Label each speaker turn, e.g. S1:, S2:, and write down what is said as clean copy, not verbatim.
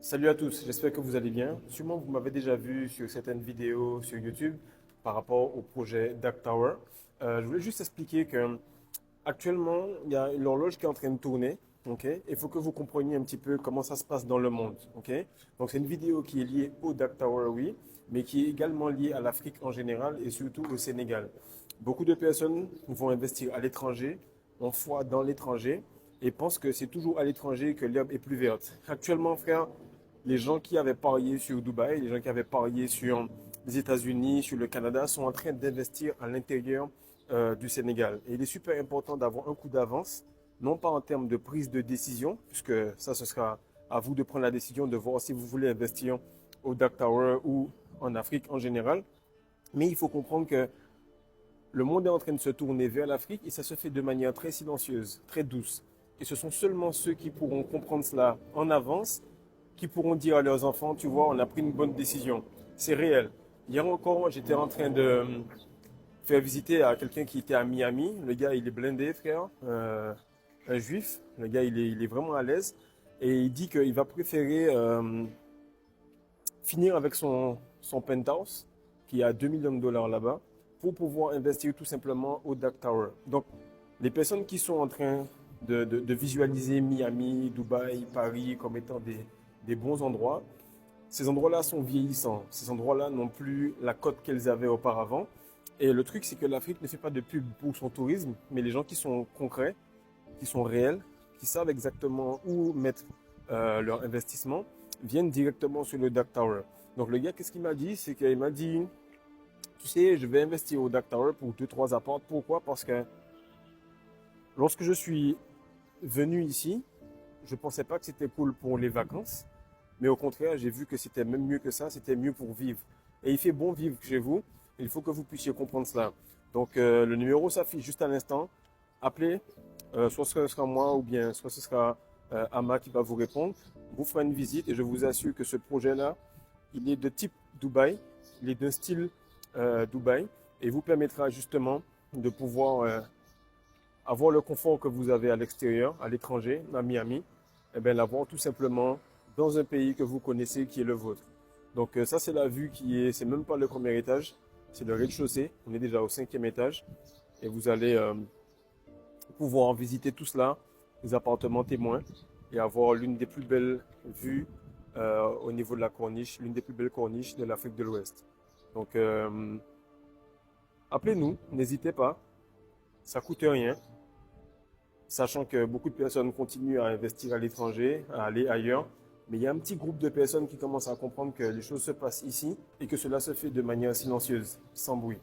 S1: Salut à tous, j'espère que vous allez bien. Sûrement vous m'avez déjà vu sur certaines vidéos sur YouTube par rapport au projet Dark Tower. Je voulais juste expliquer que actuellement il y a une horloge qui est en train de tourner. Ok, il faut que vous compreniez un petit peu comment ça se passe dans le monde. Ok, donc c'est une vidéo qui est liée au Dark Tower, oui, mais qui est également liée à l'Afrique en général et surtout au Sénégal. Beaucoup de personnes vont investir à l'étranger, ont foi dans l'étranger et pensent que c'est toujours à l'étranger que l'herbe est plus verte. Actuellement, frère, les gens qui avaient parié sur Dubaï, les gens qui avaient parié sur les États-Unis, sur le Canada, sont en train d'investir à l'intérieur du Sénégal. Et il est super important d'avoir un coup d'avance, non pas en termes de prise de décision, puisque ça, ce sera à vous de prendre la décision de voir si vous voulez investir au Dark Tower ou en Afrique en général. Mais il faut comprendre que le monde est en train de se tourner vers l'Afrique et ça se fait de manière très silencieuse, très douce. Et ce sont seulement ceux qui pourront comprendre cela en avance qui pourront dire à leurs enfants, tu vois, on a pris une bonne décision. C'est réel. Hier encore, j'étais en train de faire visiter à quelqu'un qui était à Miami. Le gars, il est blindé, frère. Un juif. Le gars, il est vraiment à l'aise. Et il dit qu'il va préférer finir avec son penthouse, qui a 2 millions de dollars là-bas, pour pouvoir investir tout simplement au Dark Tower. Donc, les personnes qui sont en train de visualiser Miami, Dubaï, Paris comme étant des bons endroits, ces endroits-là sont vieillissants. Ces endroits-là n'ont plus la cote qu'elles avaient auparavant. Et le truc, c'est que l'Afrique ne fait pas de pub pour son tourisme, mais les gens qui sont concrets, qui sont réels, qui savent exactement où mettre leur investissement, viennent directement sur le Dark Tower. Donc le gars, qu'est-ce qu'il m'a dit? C'est qu'il m'a dit, tu sais, je vais investir au Dark Tower pour deux trois apports. Pourquoi? Parce que lorsque je suis venu ici, je ne pensais pas que c'était cool pour les vacances. Mais au contraire, j'ai vu que c'était même mieux que ça, c'était mieux pour vivre. Et il fait bon vivre chez vous. Il faut que vous puissiez comprendre cela. Donc le numéro s'affiche juste à l'instant. Appelez, soit ce sera moi ou bien soit ce sera Ama qui va vous répondre. Vous ferez une visite et je vous assure que ce projet-là, il est de type Dubaï, il est d'un style Dubaï et vous permettra justement de pouvoir avoir le confort que vous avez à l'extérieur, à l'étranger, à Miami, et bien l'avoir tout simplement dans un pays que vous connaissez qui est le vôtre. Donc ça c'est la vue qui est, c'est même pas le premier étage, c'est le rez-de-chaussée. On est déjà au cinquième étage et vous allez pouvoir visiter tout cela, les appartements témoins et avoir l'une des plus belles vues au niveau de la corniche, l'une des plus belles corniches de l'Afrique de l'Ouest. Donc appelez-nous, n'hésitez pas, ça coûte rien. Sachant que beaucoup de personnes continuent à investir à l'étranger, à aller ailleurs. Mais il y a un petit groupe de personnes qui commencent à comprendre que les choses se passent ici et que cela se fait de manière silencieuse, sans bruit.